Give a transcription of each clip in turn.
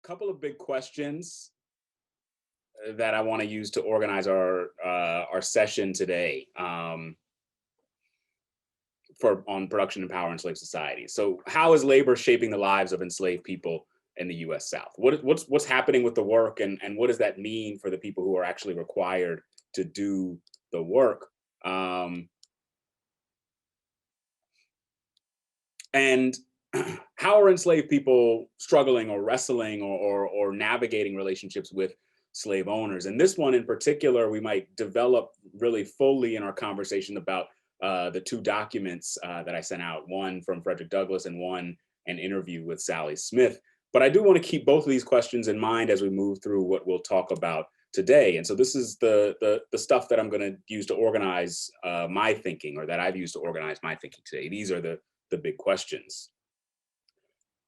couple of big questions that I want to use to organize our session today for on production and power enslaved societies. So, how is labor shaping the lives of enslaved people in the U.S. South? What's happening with the work, and what does that mean for the people who are actually required to do the work? Um, and how are enslaved people struggling or wrestling or navigating relationships with slave owners? And this one in particular, we might develop really fully in our conversation about the two documents that I sent out, one from Frederick Douglass and one an interview with Sally Smith. But I do want to keep both of these questions in mind as we move through what we'll talk about today. And so this is the stuff that I'm going to use to organize my thinking, or that I've used to organize my thinking today. These are the big questions.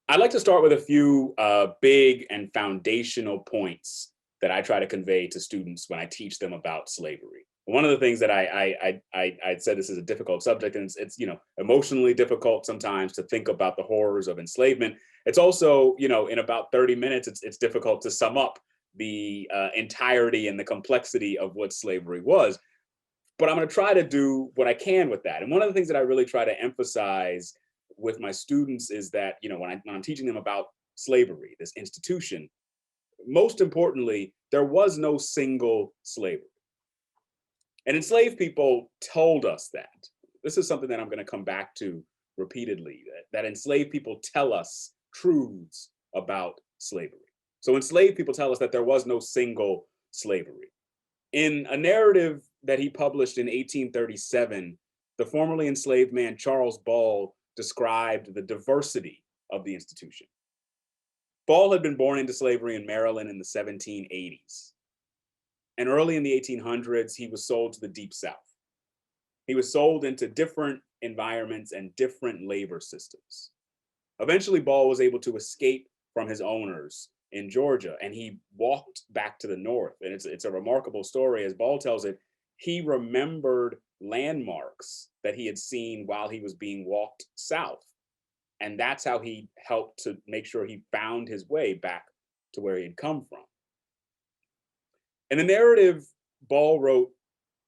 I'd like to start with a few big and foundational points that I try to convey to students when I teach them about slavery. One of the things that I said, this is a difficult subject, and it's emotionally difficult sometimes to think about the horrors of enslavement. It's also, in about 30 minutes, it's difficult to sum up the entirety and the complexity of what slavery was. But I'm going to try to do what I can with that. And one of the things that I really try to emphasize with my students is that, when I'm teaching them about slavery, this institution, most importantly, there was no single slavery. And enslaved people told us that. This is something that I'm going to come back to repeatedly, that enslaved people tell us truths about slavery. So enslaved people tell us that there was no single slavery. In a narrative that he published in 1837, the formerly enslaved man Charles Ball described the diversity of the institution. Ball had been born into slavery in Maryland in the 1780s. And early in the 1800s, he was sold to the Deep South. He was sold into different environments and different labor systems. Eventually, Ball was able to escape from his owners in Georgia, and he walked back to the north. And it's a remarkable story. As Ball tells it, he remembered landmarks that he had seen while he was being walked south. And that's how he helped to make sure he found his way back to where he had come from. In the narrative, Ball wrote,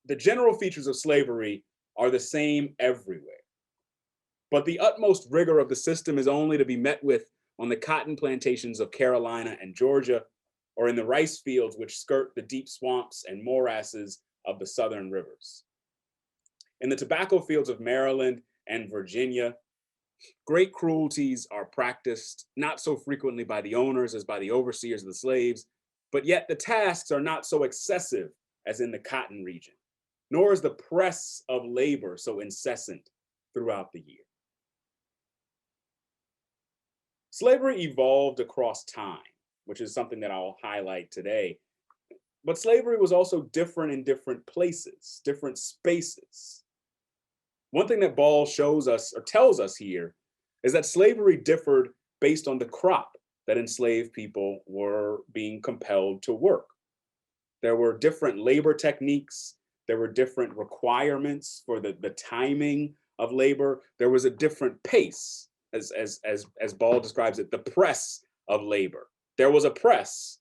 "The general features of slavery are the same everywhere. But the utmost rigor of the system is only to be met with on the cotton plantations of Carolina and Georgia, or in the rice fields which skirt the deep swamps and morasses of the southern rivers. In the tobacco fields of Maryland and Virginia, great cruelties are practiced, not so frequently by the owners as by the overseers of the slaves, but yet the tasks are not so excessive as in the cotton region, nor is the press of labor so incessant throughout the year." Slavery evolved across time, which is something that I'll highlight today. But slavery was also different in different places, different spaces. One thing that Ball shows us or tells us here is that slavery differed based on the crop that enslaved people were being compelled to work. There were different labor techniques. There were different requirements for the timing of labor. There was a different pace, as Ball describes it, the press of labor. There was a press,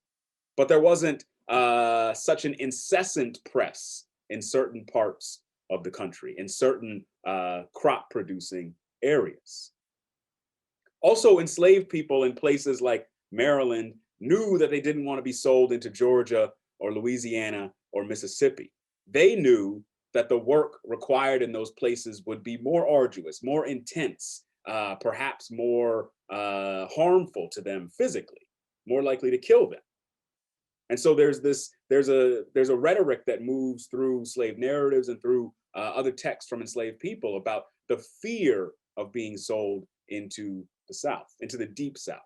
but there wasn't such an incessant press in certain parts of the country, in certain crop producing areas. Also, enslaved people in places like Maryland knew that they didn't want to be sold into Georgia or Louisiana or Mississippi. They knew that the work required in those places would be more arduous, more intense, perhaps more harmful to them physically, more likely to kill them. And so there's a rhetoric that moves through slave narratives and through other texts from enslaved people about the fear of being sold into the South, into the Deep South.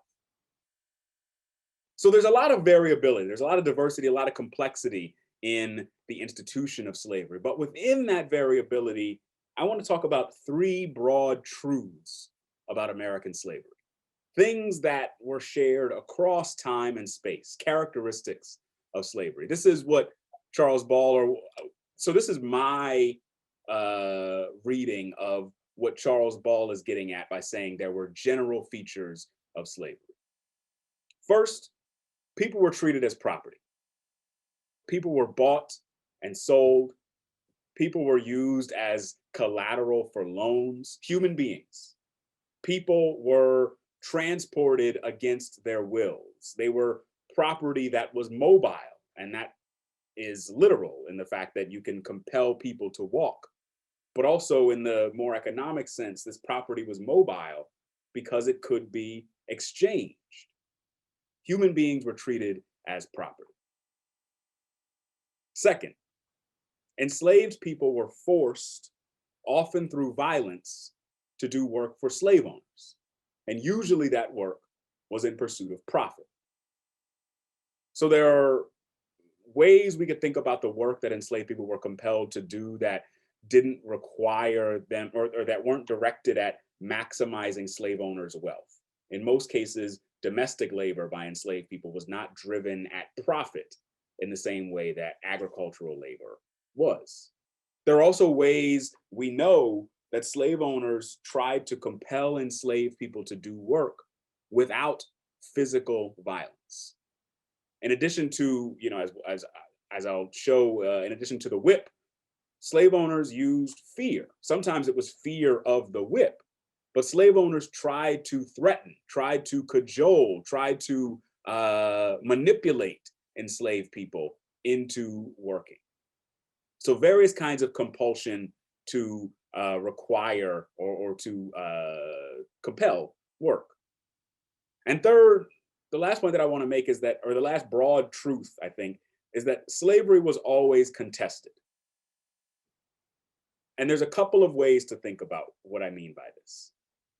So there's a lot of variability, there's a lot of diversity, a lot of complexity in the institution of slavery. But within that variability, I want to talk about three broad truths about American slavery, things that were shared across time and space, characteristics of slavery. This is what Charles Ball, so this is my reading of what Charles Ball is getting at by saying there were general features of slavery. First, People were treated as property. People were bought and sold. People were used as collateral for loans. Human beings. People were transported against their wills. They were property that was mobile, and that is literal in the fact that you can compel people to walk. But also in the more economic sense, this property was mobile because it could be exchanged. Human beings were treated as property. Second, enslaved people were forced, often through violence, to do work for slave owners. And usually that work was in pursuit of profit. So there are ways we could think about the work that enslaved people were compelled to do that didn't require them, or that weren't directed at maximizing slave owners' wealth. In most cases, domestic labor by enslaved people was not driven at profit in the same way that agricultural labor was. There are also ways we know that slave owners tried to compel enslaved people to do work without physical violence. In addition to, as I'll show, in addition to the whip, slave owners used fear. Sometimes it was fear of the whip, but slave owners tried to threaten, tried to cajole, tried to manipulate enslaved people into working. So various kinds of compulsion to require or to compel work. And third, the last point that I want to make is that, or the last broad truth, I think, is that slavery was always contested. And there's a couple of ways to think about what I mean by this.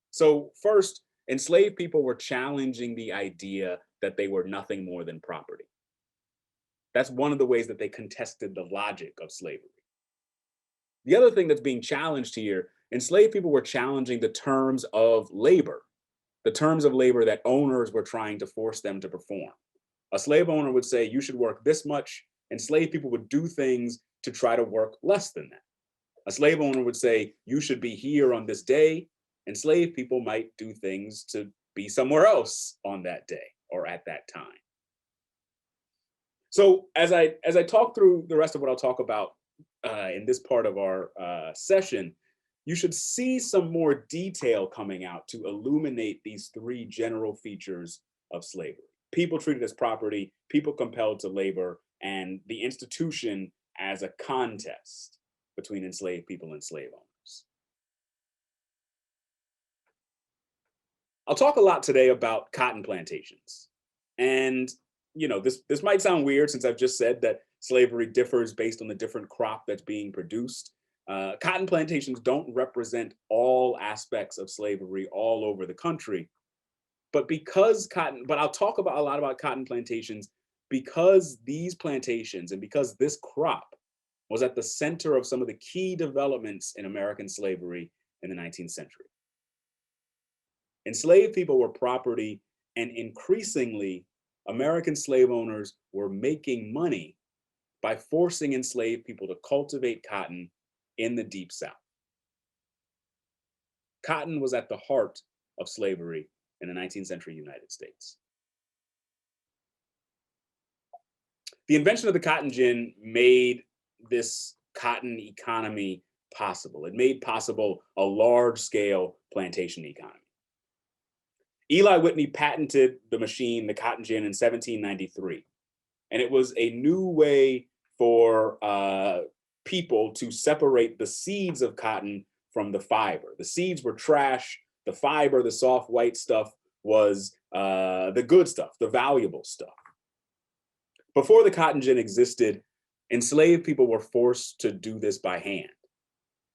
So first, enslaved people were challenging the idea that they were nothing more than property. That's one of the ways that they contested the logic of slavery. The other thing that's being challenged here, enslaved people were challenging the terms of labor, the terms of labor that owners were trying to force them to perform. A slave owner would say, you should work this much. Enslaved people would do things to try to work less than that. A slave owner would say, you should be here on this day. Enslaved people might do things to be somewhere else on that day or at that time. So as I talk through the rest of what I'll talk about in this part of our session, you should see some more detail coming out to illuminate these three general features of slavery: people treated as property, people compelled to labor, and the institution as a contest between enslaved people and slave owners. I'll talk a lot today about cotton plantations. And this might sound weird since I've just said that slavery differs based on the different crop that's being produced. Cotton plantations don't represent all aspects of slavery all over the country. But I'll talk about a lot about cotton plantations because these plantations and because this crop was at the center of some of the key developments in American slavery in the 19th century. Enslaved people were property, and increasingly, American slave owners were making money by forcing enslaved people to cultivate cotton in the Deep South. Cotton was at the heart of slavery in the 19th century United States. The invention of the cotton gin made this cotton economy possible. It made possible a large-scale plantation economy. Eli Whitney patented the machine, the cotton gin, in 1793. And it was a new way for people to separate the seeds of cotton from the fiber. The seeds were trash. The fiber, the soft white stuff, was the good stuff, the valuable stuff. Before the cotton gin existed, enslaved people were forced to do this by hand.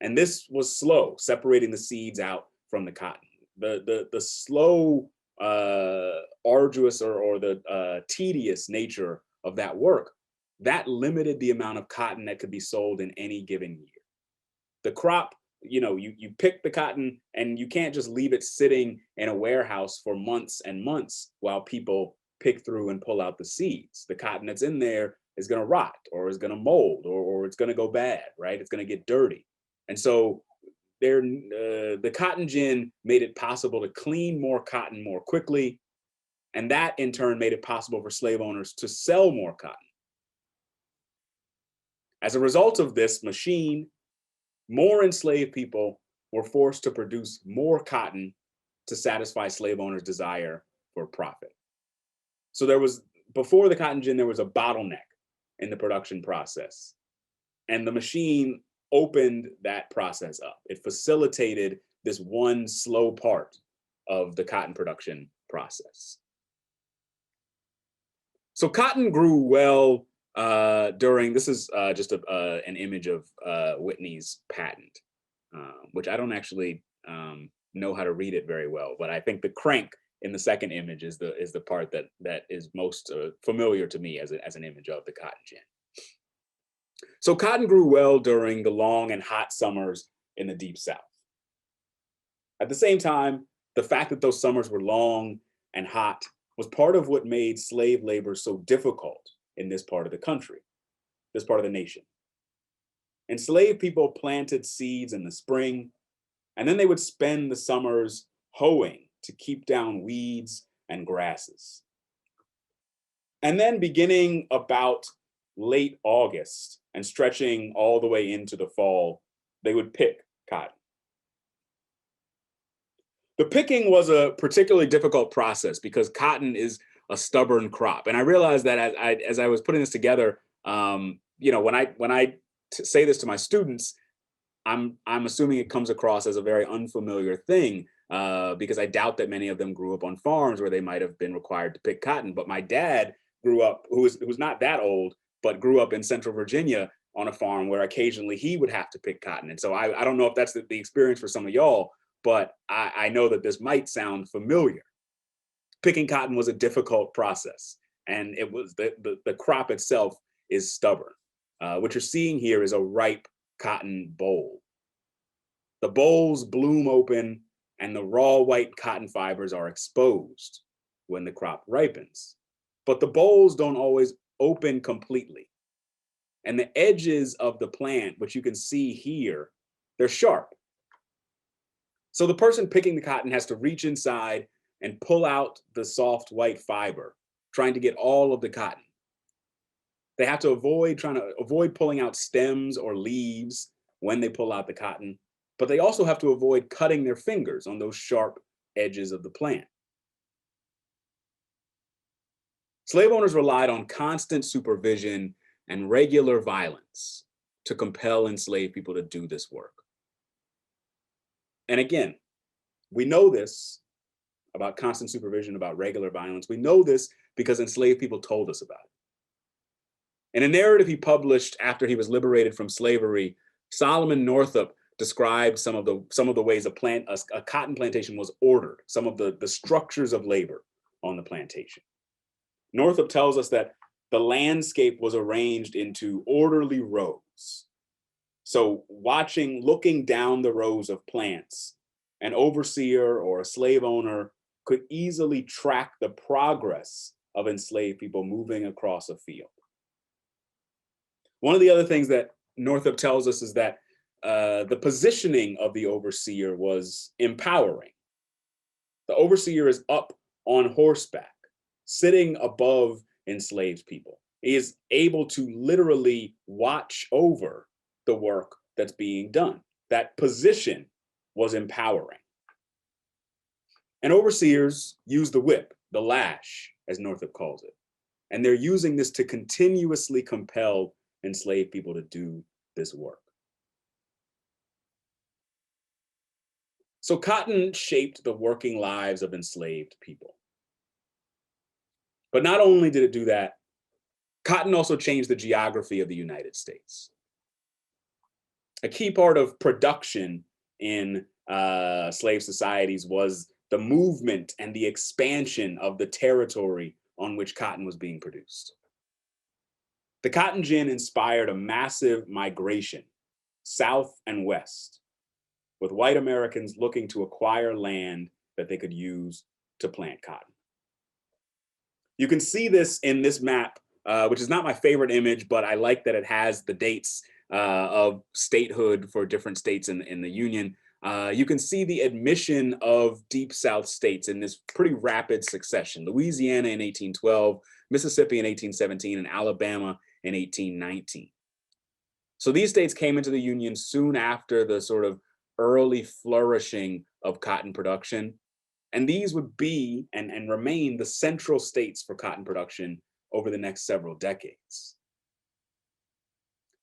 And this was slow, separating the seeds out from the cotton. The slow, arduous, or the tedious nature of that work, that limited the amount of cotton that could be sold in any given year. The crop, you pick the cotton and you can't just leave it sitting in a warehouse for months and months while people pick through and pull out the seeds. The cotton that's in there is going to rot, or is going to mold, or it's going to go bad, right? It's going to get dirty. And so the cotton gin made it possible to clean more cotton more quickly And that in turn made it possible for slave owners to sell more cotton. As a result of this machine, more enslaved people were forced to produce more cotton to satisfy slave owners' desire for profit. So before the cotton gin, there was a bottleneck in the production process. And the machine opened that process up. It facilitated this one slow part of the cotton production process. So cotton grew well this is just an image of Whitney's patent, which I don't actually know how to read it very well, but I think the crank in the second image is the part that is most familiar to me as an image of the cotton gin. So cotton grew well during the long and hot summers in the Deep South. At the same time, the fact that those summers were long and hot was part of what made slave labor so difficult in this part of the country, this part of the nation. Enslaved people planted seeds in the spring, and then they would spend the summers hoeing to keep down weeds and grasses. And then beginning about late August and stretching all the way into the fall, they would pick cotton. The picking was a particularly difficult process because cotton is a stubborn crop. And I realized that as I was putting this together, when I say this to my students, I'm assuming it comes across as a very unfamiliar thing because I doubt that many of them grew up on farms where they might have been required to pick cotton. But my dad grew up, who was not that old, but grew up in Central Virginia on a farm where occasionally he would have to pick cotton. And so I don't know if that's the experience for some of y'all, but I know that this might sound familiar. Picking cotton was a difficult process, and it was the crop itself is stubborn. What you're seeing here is a ripe cotton boll. The bolls bloom open and the raw white cotton fibers are exposed when the crop ripens. But the bolls don't always open completely. And the edges of the plant, which you can see here, they're sharp. So the person picking the cotton has to reach inside and pull out the soft white fiber, trying to get all of the cotton. They have to avoid pulling out stems or leaves when they pull out the cotton, but they also have to avoid cutting their fingers on those sharp edges of the plant. Slave owners relied on constant supervision and regular violence to compel enslaved people to do this work. And again, we know this about constant supervision, about regular violence. We know this because enslaved people told us about it. In a narrative he published after he was liberated from slavery, Solomon Northup described some of the ways a cotton plantation was ordered, some of the structures of labor on the plantation. Northup tells us that the landscape was arranged into orderly rows. So looking down the rows of plants, an overseer or a slave owner could easily track the progress of enslaved people moving across a field. One of the other things that Northup tells us is that the positioning of the overseer was empowering. The overseer is up on horseback, sitting above enslaved people. He is able to literally watch over the work that's being done. That position was empowering. And overseers use the whip, the lash, as Northup calls it. And they're using this to continuously compel enslaved people to do this work. So cotton shaped the working lives of enslaved people. But not only did it do that, cotton also changed the geography of the United States. A key part of production in slave societies was the movement and the expansion of the territory on which cotton was being produced. The cotton gin inspired a massive migration south and west, with white Americans looking to acquire land that they could use to plant cotton. You can see this in this map, which is not my favorite image, but I like that it has the dates of statehood for different states in the Union. You can see the admission of Deep South states in this pretty rapid succession. Louisiana in 1812, Mississippi in 1817, and Alabama in 1819. So these states came into the Union soon after the sort of early flourishing of cotton production. And these would be and remain the central states for cotton production over the next several decades.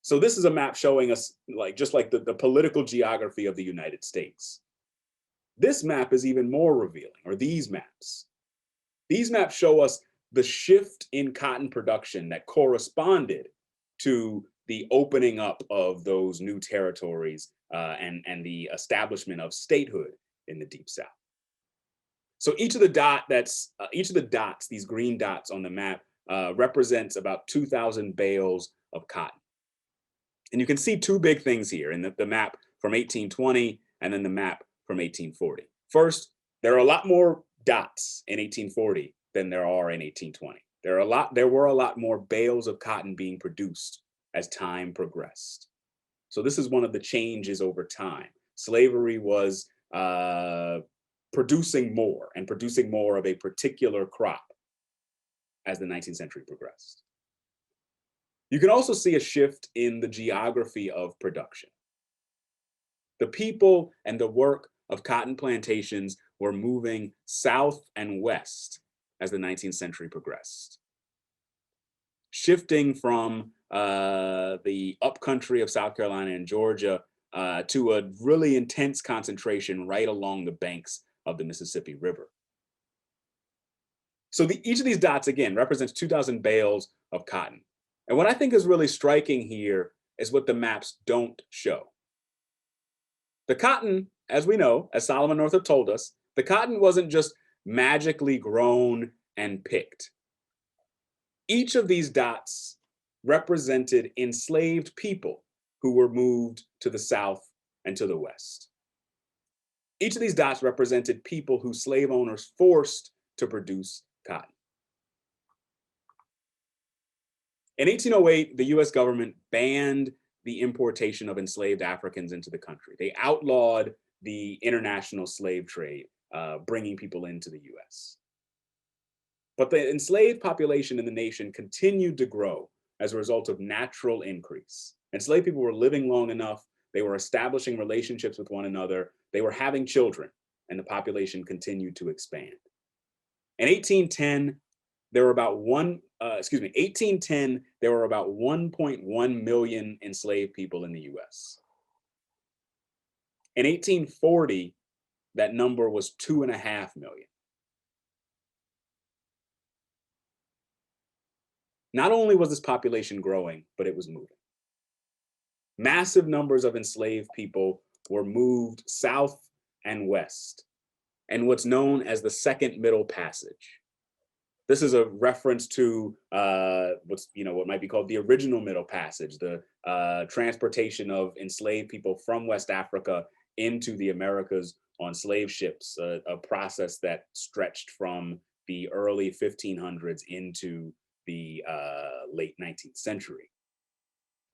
So this is a map showing us just like the political geography of the United States. This map is even more revealing, or these maps. These maps show us the shift in cotton production that corresponded to the opening up of those new territories and the establishment of statehood in the Deep South. So each of the dots, these green dots on the map, represents about 2,000 bales of cotton. And you can see two big things here in the map from 1820 and then the map from 1840. First, there are a lot more dots in 1840 than there are in 1820. There were a lot more bales of cotton being produced as time progressed. So this is one of the changes over time. Slavery was producing more of a particular crop as the 19th century progressed. You can also see a shift in the geography of production. The people and the work of cotton plantations were moving south and west as the 19th century progressed, shifting from the upcountry of South Carolina and Georgia to a really intense concentration right along the banks of the Mississippi River. So each of these dots, again, represents 2,000 bales of cotton. And what I think is really striking here is what the maps don't show. The cotton, as we know, as Solomon Northup told us, the cotton wasn't just magically grown and picked. Each of these dots represented enslaved people who were moved to the south and to the west. Each of these dots represented people who slave owners forced to produce cotton. In 1808, the US government banned the importation of enslaved Africans into the country. They outlawed the international slave trade, bringing people into the US. But the enslaved population in the nation continued to grow as a result of natural increase. Enslaved people were living long enough, they were establishing relationships with one another, they were having children, and the population continued to expand. In 1810, there were about 1.1 million enslaved people in the US. In 1840, that number was 2.5 million. Not only was this population growing, but it was moving. Massive numbers of enslaved people were moved south and west, and what's known as the Second Middle Passage. This is a reference to what might be called the original Middle Passage, the transportation of enslaved people from West Africa into the Americas on slave ships, a process that stretched from the early 1500s into the late 19th century.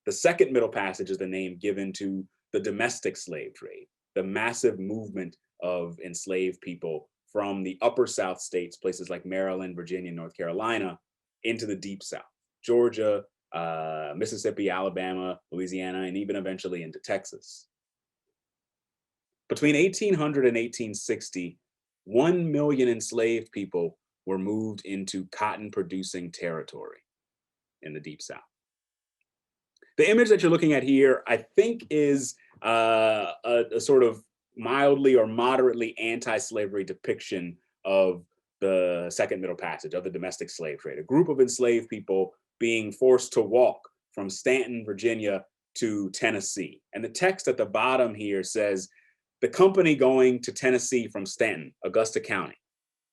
The Second Middle Passage is the name given to the domestic slave trade, the massive movement of enslaved people from the upper South states, places like Maryland, Virginia, North Carolina, into the Deep South, Georgia, Mississippi, Alabama, Louisiana, and even eventually into Texas. Between 1800 and 1860, 1 million enslaved people were moved into cotton-producing territory in the Deep South. The image that you're looking at here, I think, is a sort of mildly or moderately anti-slavery depiction of the Second Middle Passage, of the domestic slave trade. A group of enslaved people being forced to walk from Staunton, Virginia to Tennessee. And the text at the bottom here says, "The company going to Tennessee from Staunton, Augusta County.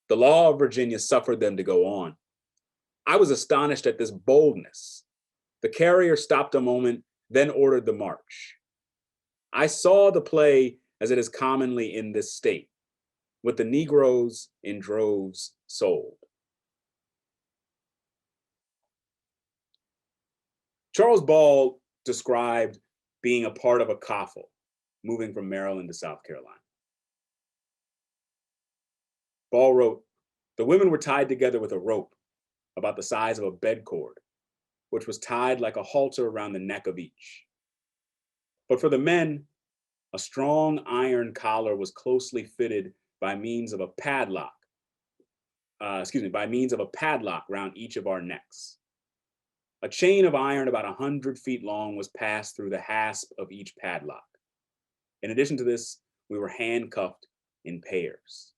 The law of Virginia suffered them to go on. I was astonished at this boldness. The carrier stopped a moment, then ordered the march. I saw the play as it is commonly in this state, with the Negroes in droves sold." Charles Ball described being a part of a coffle, moving from Maryland to South Carolina. Ball wrote, "The women were tied together with a rope about the size of a bed cord, which was tied like a halter around the neck of each. But for the men, a strong iron collar was closely fitted by means of a padlock, by means of a padlock round each of our necks. A chain of iron about 100 feet long was passed through the hasp of each padlock. In addition to this, we were handcuffed in pairs."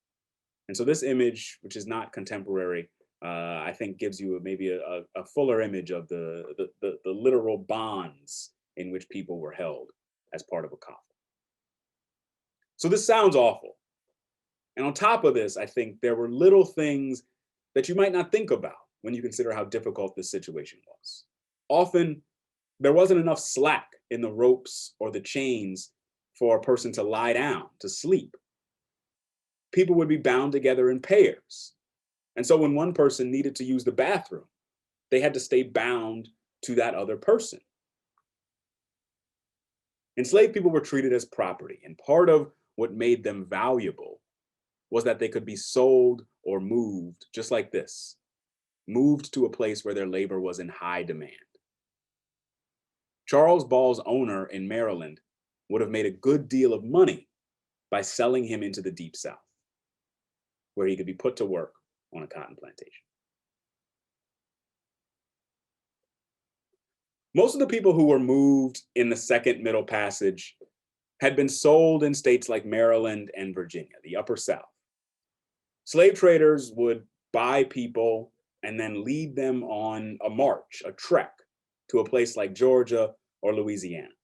And so this image, which is not contemporary, I think gives you maybe a fuller image of the literal bonds in which people were held as part of a coffin. So this sounds awful. And on top of this, I think there were little things that you might not think about when you consider how difficult this situation was. Often, there wasn't enough slack in the ropes or the chains for a person to lie down, to sleep. People would be bound together in pairs. And so when one person needed to use the bathroom, they had to stay bound to that other person. Enslaved people were treated as property, and part of what made them valuable was that they could be sold or moved just like this, moved to a place where their labor was in high demand. Charles Ball's owner in Maryland would have made a good deal of money by selling him into the Deep South, where he could be put to work on a cotton plantation. Most of the people who were moved in the Second Middle Passage had been sold in states like Maryland and Virginia, the Upper South. Slave traders would buy people and then lead them on a march, a trek, to a place like Georgia or Louisiana.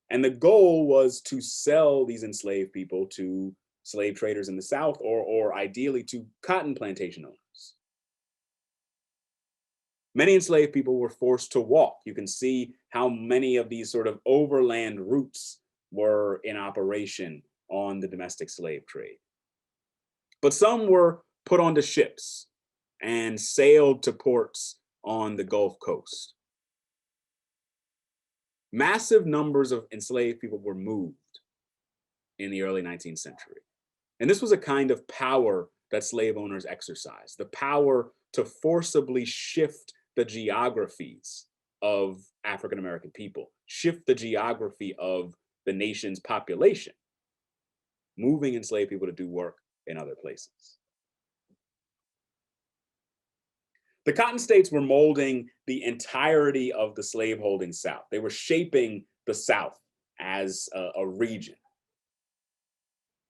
And the goal was to sell these enslaved people to slave traders in the South, or ideally to cotton plantation owners. Many enslaved people were forced to walk. You can see how many of these sort of overland routes were in operation on the domestic slave trade. But some were put onto ships and sailed to ports on the Gulf Coast. Massive numbers of enslaved people were moved in the early 19th century. And this was a kind of power that slave owners exercised, the power to forcibly shift the geographies of African American people, shift the geography of the nation's population, moving enslaved people to do work in other places. The cotton states were molding the entirety of the slaveholding South. They were shaping the South as a region.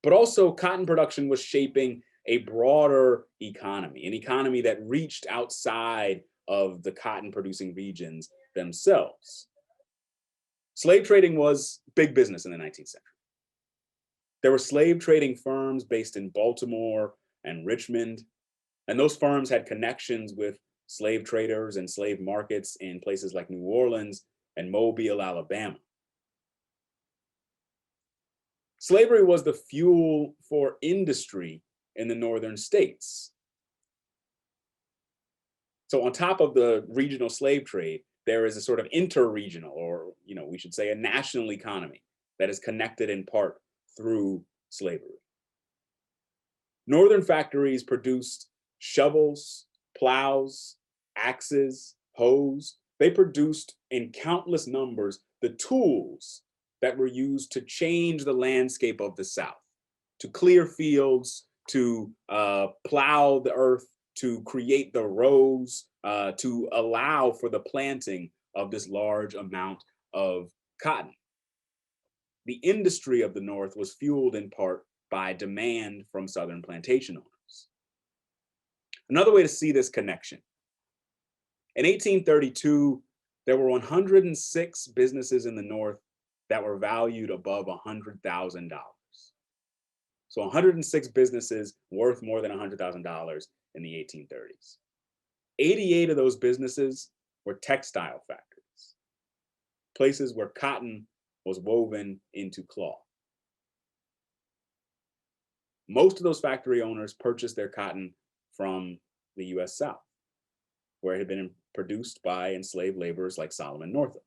But also, cotton production was shaping a broader economy, an economy that reached outside of the cotton producing regions themselves. Slave trading was big business in the 19th century. There were slave trading firms based in Baltimore and Richmond, and those firms had connections with slave traders and slave markets in places like New Orleans and Mobile, Alabama. Slavery was the fuel for industry in the northern states. So on top of the regional slave trade, there is a sort of interregional, or we should say a national economy that is connected in part through slavery. Northern factories produced shovels, plows, axes, hoes. They produced in countless numbers the tools that were used to change the landscape of the South, to clear fields, to plow the earth, to create the rows, to allow for the planting of this large amount of cotton. The industry of the North was fueled in part by demand from Southern plantation owners. Another way to see this connection: in 1832, there were 106 businesses in the North that were valued above $100,000. So 106 businesses worth more than $100,000 in the 1830s. 88 of those businesses were textile factories, places where cotton was woven into cloth. Most of those factory owners purchased their cotton from the US South, where it had been produced by enslaved laborers like Solomon Northup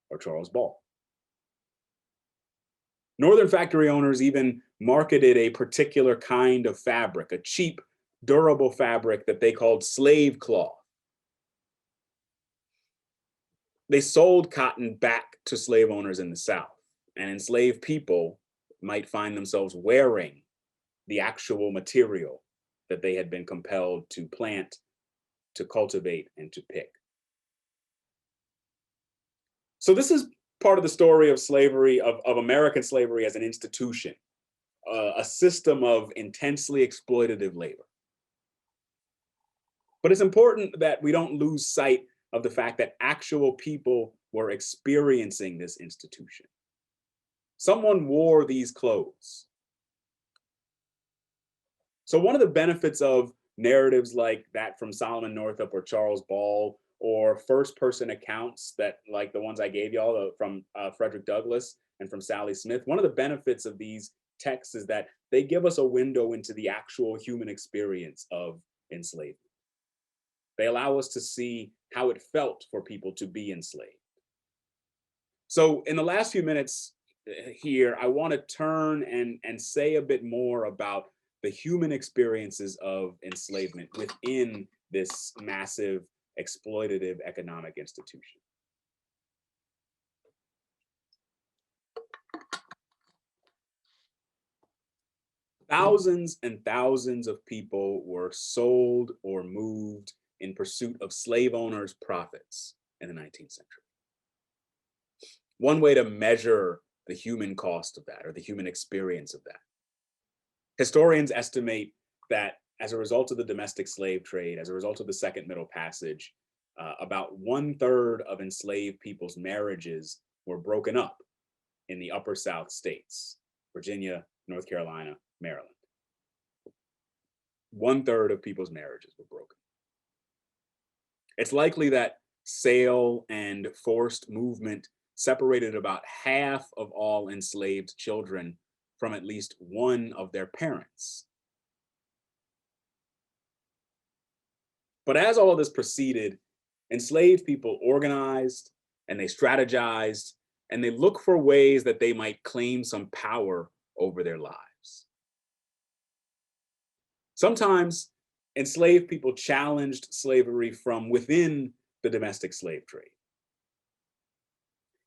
or Charles Ball. Northern factory owners even marketed a particular kind of fabric, a cheap, durable fabric that they called slave cloth. They sold cotton back to slave owners in the South, and enslaved people might find themselves wearing the actual material that they had been compelled to plant, to cultivate, and to pick. So this is part of the story of slavery, of American slavery as an institution, a system of intensely exploitative labor. But it's important that we don't lose sight of the fact that actual people were experiencing this institution. Someone wore these clothes. So one of the benefits of narratives like that from Solomon Northup or Charles Ball, or first person accounts that like the ones I gave y'all from Frederick Douglass and from Sally Smith, one of the benefits of these texts is that they give us a window into the actual human experience of enslavement. They allow us to see how it felt for people to be enslaved. So in the last few minutes here, I want to turn and say a bit more about the human experiences of enslavement within this massive exploitative economic institution. Thousands and thousands of people were sold or moved in pursuit of slave owners' profits in the 19th century. One way to measure the human cost of that, or the human experience of that, historians estimate that as a result of the domestic slave trade, as a result of the Second Middle Passage, about 1/3 of enslaved people's marriages were broken up in the upper South states, Virginia, North Carolina, Maryland. 1/3 of people's marriages were broken. It's likely that sale and forced movement separated about half of all enslaved children from at least one of their parents. But as all of this proceeded, enslaved people organized and they strategized and they looked for ways that they might claim some power over their lives. Sometimes enslaved people challenged slavery from within the domestic slave trade.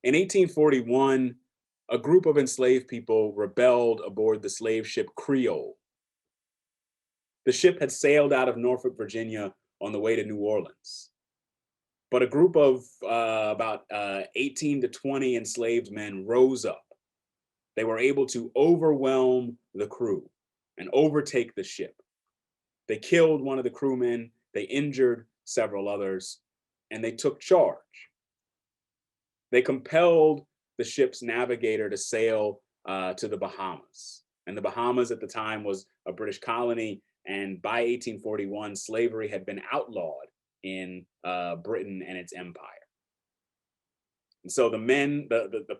In 1841, a group of enslaved people rebelled aboard the slave ship Creole. The ship had sailed out of Norfolk, Virginia on the way to New Orleans. But a group of about 18 to 20 enslaved men rose up. They were able to overwhelm the crew and overtake the ship. They killed one of the crewmen, they injured several others, and they took charge. They compelled the ship's navigator to sail to the Bahamas. And the Bahamas at the time was a British colony, and by 1841, slavery had been outlawed in Britain and its empire. And so the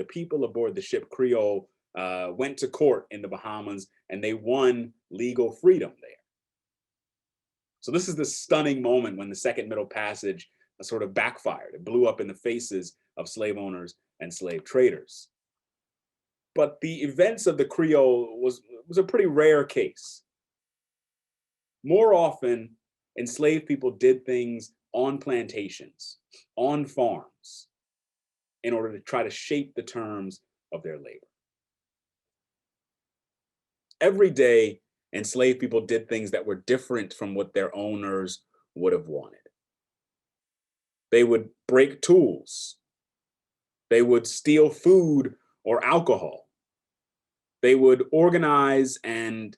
people aboard the ship Creole went to court in the Bahamas, and they won legal freedom there. So this is the stunning moment when the Second Middle Passage sort of backfired. It blew up in the faces of slave owners and slave traders. But the events of the Creole was a pretty rare case. More often, enslaved people did things on plantations, on farms, in order to try to shape the terms of their labor. Every day, enslaved people did things that were different from what their owners would have wanted. They would break tools. They would steal food or alcohol. They would organize and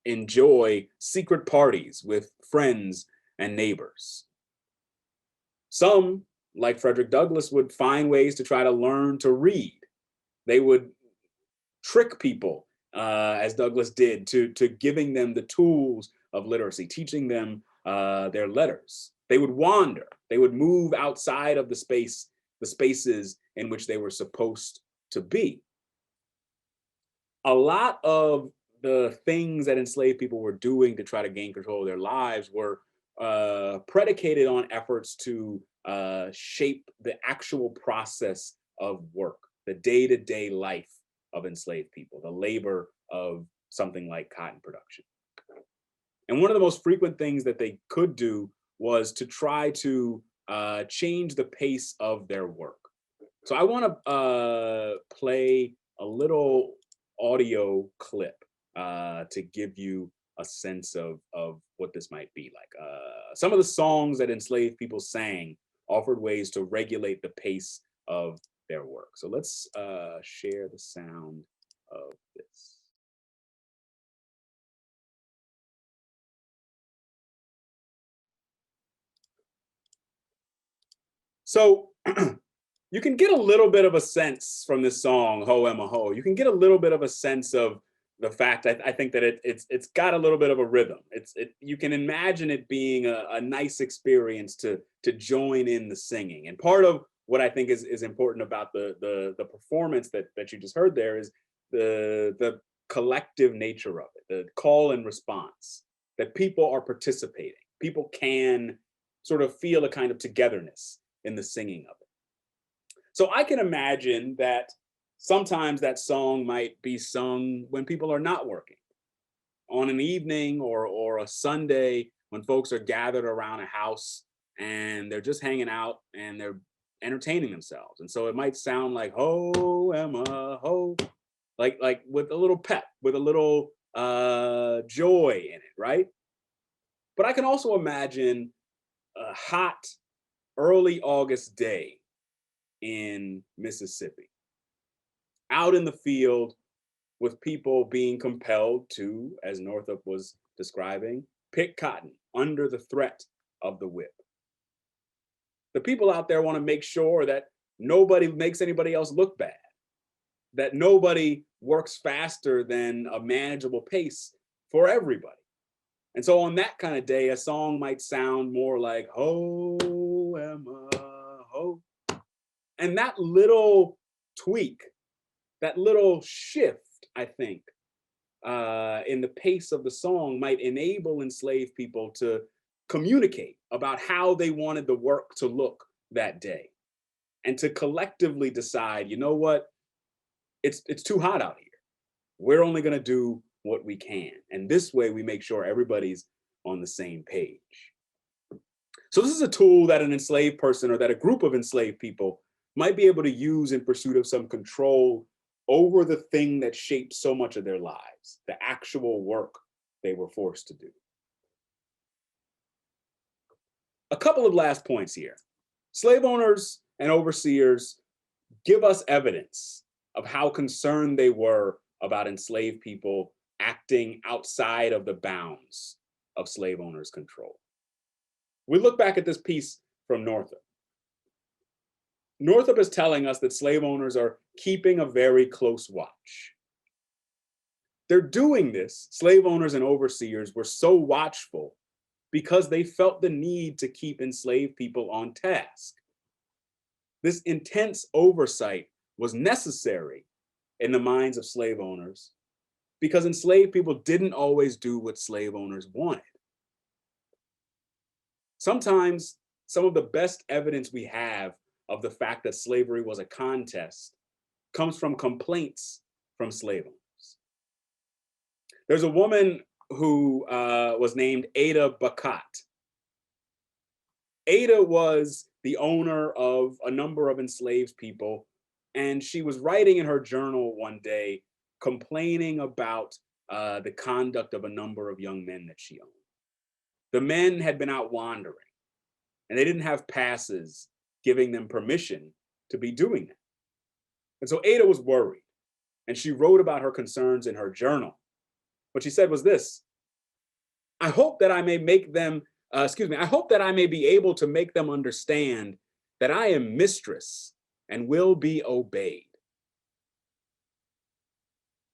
enjoy secret parties with friends and neighbors. Some, like Frederick Douglass, would find ways to try to learn to read. They would trick people, as Douglass did, to giving them the tools of literacy, teaching them their letters. They would wander. They would move outside of the spaces in which they were supposed to be. A lot of the things that enslaved people were doing to try to gain control of their lives were predicated on efforts to shape the actual process of work, the day-to-day life of enslaved people, the labor of something like cotton production. And one of the most frequent things that they could do was to try to change the pace of their work. So I want to play a little audio clip to give you a sense of what this might be like. Some of the songs that enslaved people sang offered ways to regulate the pace of their work. So let's share the sound of this. So you can get a little bit of a sense from this song, Ho Emma Ho. You can get a little bit of a sense of the fact. I think that it's got a little bit of a rhythm. You can imagine it being a nice experience to join in the singing. And part of what I think is important about the performance that you just heard there is the collective nature of it, the call and response, that people are participating. People can sort of feel a kind of togetherness in the singing of it. So I can imagine that sometimes that song might be sung when people are not working, on an evening or a Sunday when folks are gathered around a house and they're just hanging out and they're entertaining themselves. And so it might sound like ho Emma ho, like with a little pep, with a little joy in it, right? But I can also imagine a hot early August day in Mississippi, out in the field with people being compelled to, as Northup was describing, pick cotton under the threat of the whip. The people out there want to make sure that nobody makes anybody else look bad, that nobody works faster than a manageable pace for everybody. And so on that kind of day, a song might sound more like ho Emma ho. And that little tweak, that little shift, I think, in the pace of the song might enable enslaved people to communicate about how they wanted the work to look that day, and to collectively decide, you know what, it's too hot out here. We're only going to do what we can. And this way we make sure everybody's on the same page. So this is a tool that an enslaved person or that a group of enslaved people might be able to use in pursuit of some control over the thing that shaped so much of their lives, the actual work they were forced to do. A couple of last points here. Slave owners and overseers give us evidence of how concerned they were about enslaved people acting outside of the bounds of slave owners' control. We look back at this piece from Northup. Northup is telling us that slave owners are keeping a very close watch. They're doing this, slave owners and overseers were so watchful because they felt the need to keep enslaved people on task. This intense oversight was necessary in the minds of slave owners because enslaved people didn't always do what slave owners wanted. Sometimes some of the best evidence we have of the fact that slavery was a contest comes from complaints from slave owners. There's a woman who was named Ada Bakat. Ada was the owner of a number of enslaved people, and she was writing in her journal one day complaining about the conduct of a number of young men that she owned. The men had been out wandering, and they didn't have passes giving them permission to be doing that. And so Ada was worried, and she wrote about her concerns in her journal. What she said was this: I hope that I may make them, I hope that I may be able to make them understand that I am mistress and will be obeyed.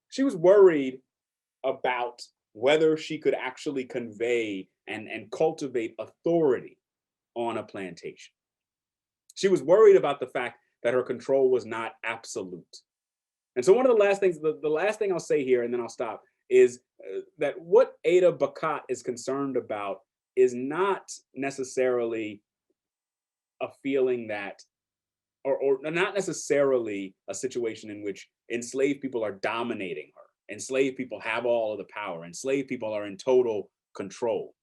She was worried about whether she could actually convey and cultivate authority on a plantation. She was worried about the fact that her control was not absolute. And so one of the last things, the last thing I'll say here, and then I'll stop, is that what Ada Bakat is concerned about is not necessarily a feeling that or not necessarily a situation in which enslaved people are dominating her. Enslaved people have all of the power. Enslaved people are in total control.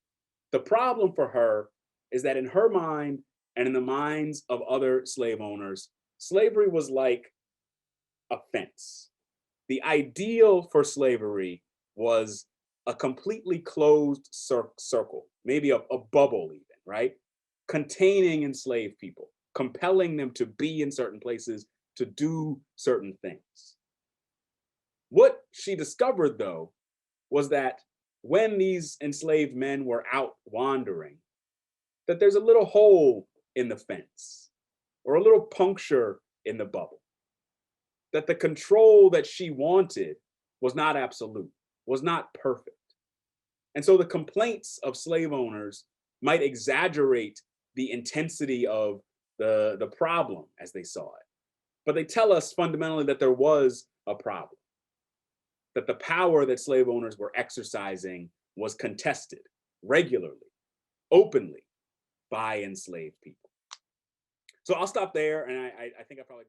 The problem for her is that in her mind and in the minds of other slave owners, slavery was like a fence. The ideal for slavery was a completely closed circle, maybe a bubble, even, right? Containing enslaved people, compelling them to be in certain places, to do certain things. What she discovered, though, was that when these enslaved men were out wandering, that there's a little hole in the fence or a little puncture in the bubble, that the control that she wanted was not absolute, was not perfect. And so the complaints of slave owners might exaggerate the intensity of the problem as they saw it. But they tell us fundamentally that there was a problem, that the power that slave owners were exercising was contested regularly, openly by enslaved people. So I'll stop there, and I think I probably gone.